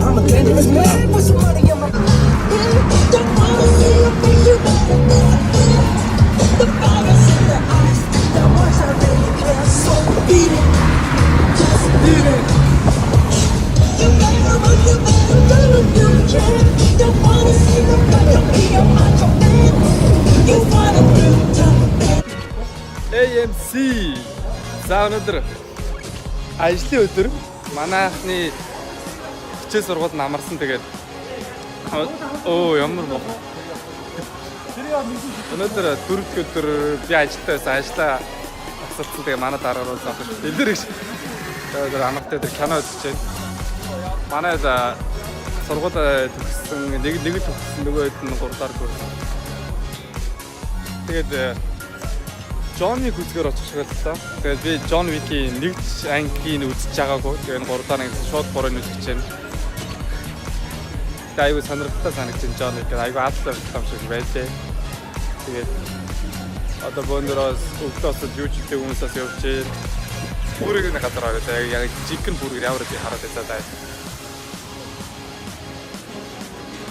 I'm a dangerous man with some money in my don't wanna see your face, you the virus in the eyes, that much I really care, so beat it, just beat it. You better run, you can. Don't wanna see the blood, don't be a macho man. You wanna build tough man. AMC. За өнөөдөр ажлын өдөр манай анхны хичээл сургуульд намарсан тэгээд ямар мох. Өнөөдөр дөрөвдүгээр өдөр би ажилдаа байсан. Ажлаа асуултсан тэгээд манай дараа руу заах шүү. Элдэр гэж. Тэгээд амартай тэр кино үзэж байна. Манай сургууль төгссөн нэг төгссөн нөгөөд нь 3 дахь хүрсэн. Тэгээд John Wick үзгээр очих шиг л тоо. Тэгээд би John Wick-ийн нэг ангийн үзэж байгаагүй. Тэгээд 3 дахь ангид шууд 3-ыг үзэж байна. Тэгээд айгүй сонирхолтой санагдсан John Wick. Айгүй атлаа юм шиг байлээ. Тэгээд одоо бөөндөрөөс өгдөөс YouTube дээр хүмүүсээс явж байна. Бүрийг нэг газар ороод яг chicken burger яваад хараад байцаа.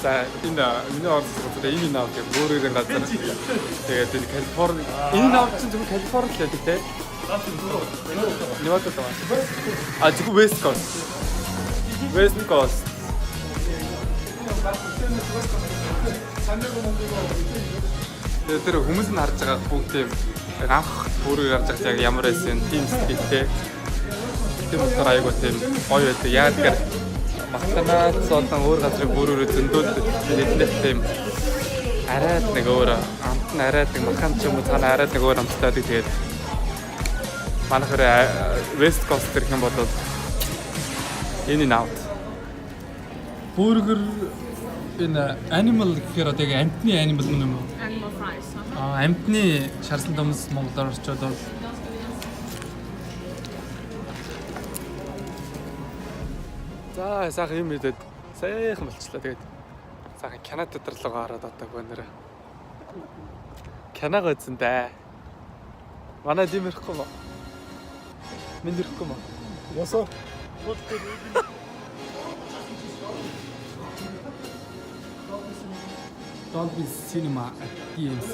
За энэ миний орсон энэ нав гэх бүрийн газар. Тэгээд энэ Калифорни энэ нав чинь зөвхөн Калифорни л байдаг те. Невада таа. А зөвхөн West Coast. West Coast. Тэр хүмүүс нь харж байгаа бүгд тийм анх бүрийг харж байгаа яг ямар байсан тийм сэтгэлтэй. Тэр утгаар айгуу тийм гоё байдаг. Яг тэр Махтанаас болон өөр газрын бүрөөрөө зөндөөд нэтлэх тийм арайд нэг өөр амт нь арайд нэг махан ч юм уу цаана арайд нэг өөр амттай тэгээд манайхаар West Coast гэх юм бол in and out. Бургер энэ animal гэхээр одоо яг амтны animal юм уу? Animal fries. Амтны шарсан томс монголоор орчоод бол за сайхан юм идэд сайхан болчлаа тэгээд сайхан кино театр руу гараад одоо гонороо киног үзэн дээ. Манай дэм ирэхгүй мó. Минь ирэхгүй мó. Ясаа. Dolby Cinema at TNC.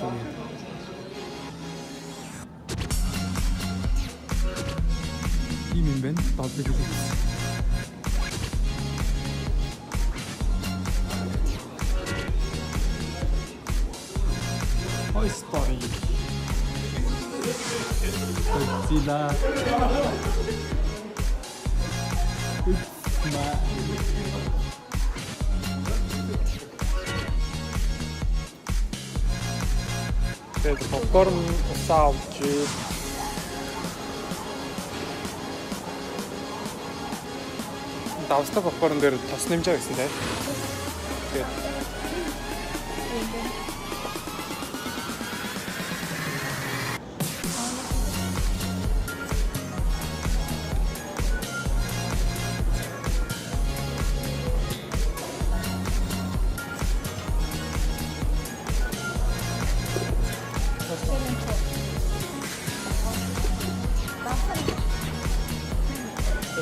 Ийм юм байна. Dolby Cinema. Toy Story. Godzilla. Тэгээд попкорн усаавч. Давста попкорн дээр тос нэмжээ гэсэн тийм. Тэгээд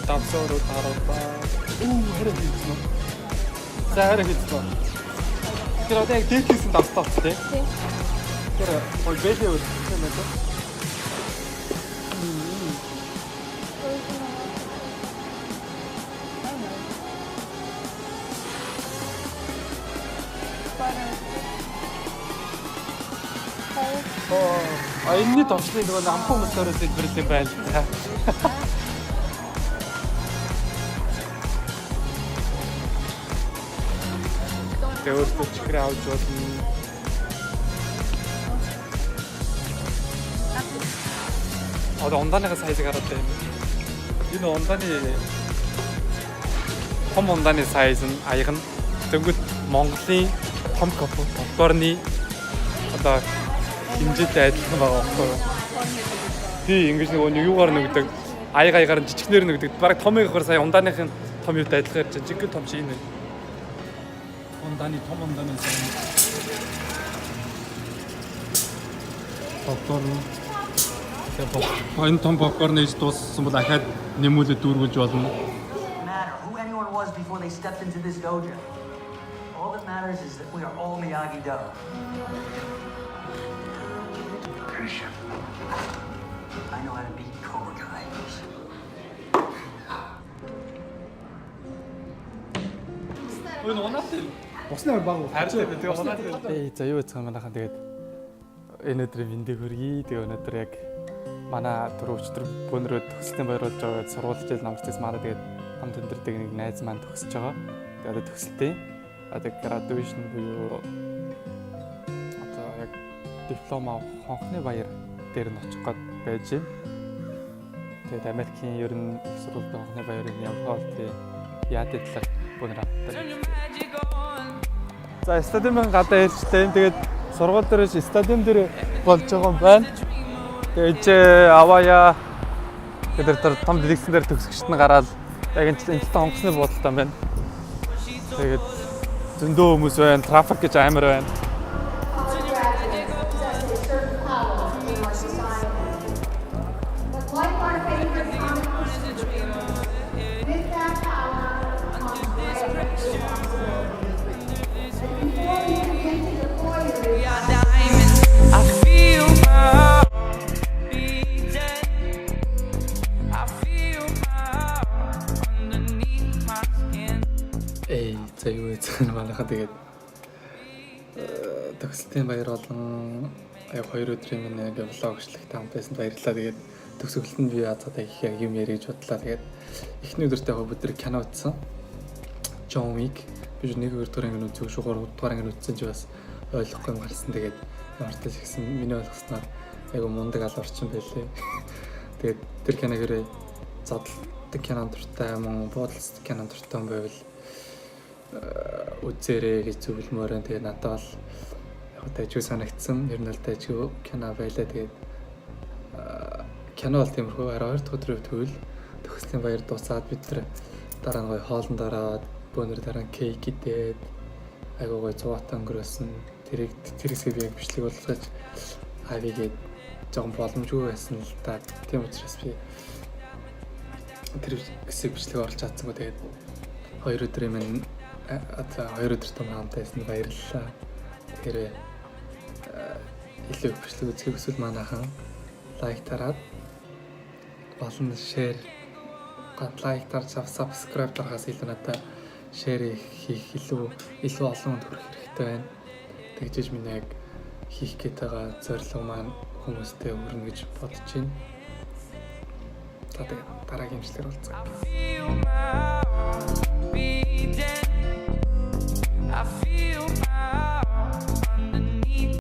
давсаар тараа. Хэрэг хийсэн үү? За хэрэг хийсэн. Тэр одоо яг дээд хийсэн давстаа ч тийм. Тэр ой бэлээ үү юм байна. Энэний товчны нөгөө амхан хүмүүсээрээс илбэрлээ байл та. Өөртөө чихрээ авч болно. Одоо ундааны сайз гараад байна. Энэ ундааны том ундааны сайз нь аяг нь дөнгөж Монголын том попкорны одоо хэмжээтэй адилхан байгаа байхгүй юу? Тий, ингэж нэг юугаар нэгдэг аягаар нь жижигнэр нэгдэг. Бараг томыгоор сая ундааныхын том юутай адилхан ярьж байгаа. Жигэн том чи энэ. Ундааны том ундааны сайн. Попкорн. Энэ том попкорн ээж дууссан бол ахаад нэмүүлээд дүүргүүлж болно. was before they stepped into this dojo. All that matters is that we are all Miyagi-Do. Finish him. I know how to beat Cobra Kai. Өн унаатай. Босноор баг. Харин тэгээ унаатай. Ээ за юу яцхан манайхан тэгээд энэ өдрийн мэндийг хүргэе. Тэгээ өнөөдөр яг манай өчтөр бөөнрөө төгсөлтийн баяруулж байгаа сургууль хичээл намжтайс манай тэгээд хамт өндөрдөг нэг найз маань төгсөж байгаа. Тэгээд одоо төгсөлтийн одоо graduation буюу одоо яг диплома хонхны баяр дээр нь очих гээд байж байна. Тэгээд Америкийн ер нь их сургуульд хонхны баярын явхаа тий яадаг талаар бөөнрөө. За стадиумын гадаа ирчлээ. Тэгээд сургууль дээрээс стадиум дээр болж байгаа юм байна. Тэгээд аваяа гэдэг том дэлгэцэн дээр төгсөгчд нь гараад яг энэ талаа хонгоцны бодолтой байна. Тэгээд зөндөө хүмүүс байна, трафик гэж амар байна. За юу яцхан манайхаа тэгээд төгсөлтийн баяр болон яг 2 өдрийн минь яг влогчлогт хамт байсан баярлалаа. Тэгээд төгсгөлтөнд би язгад их юм ярих гэж бодлоо. Тэгээд эхний өдөртөө яг бид кино үзсэн. John Wick би нэг өдөр ингэ үзсэн шүү 3 дугаар ингэ үзсэн чи бас ойлгохгүй юм гарсан. Тэгээд мартаж гисэн миний ойлгосноор айгу мундаг ал орчин байлээ. Тэгээд тэр киногэрээ зодтолтой кино дуртай юм буудалцдаг кино дуртай юм байвал үзээрэй гэж зөвлөмөрөө. Тэгээ надад бол яг дайжгүй санагдсан. Ер нь л дайжгүй кино байлаа. Тэгээд кино бол тиймэрхүү 22 дахь өдрийн төвөл төгслийн баяр дуусаад бид тэр дараа нь гоё хоолнд ороод бөөнөр дараа нь кейк идээд айгуу гоё цуваатай өнгөрөөсөн. Тэр хэсгийг би яг бичлэг болгож авигээд жоохон боломжгүй байсан л да. Тийм учраас би тэр хэсэг бичлэг оруулж чадсангүй. Тэгээд 2 өдрийн минь одоо 2 өдөртөө хамтайсан баярлалаа. Тэгэхээр илүү бичлэг үзэх хүсвэл манайхан лайк тараад болон шеэр лайк тарж subscribe дарахаас илүү надад шеэр хийх илүү олон хүнд хүрэх хэрэгтэй байна. Тэгжээж миний яг хийх гээд байгаа зорилго маань хүмүүстэй хүрнэ гэж бодож байна. За тэгээд дараагийн бичлэгээр уулзъя.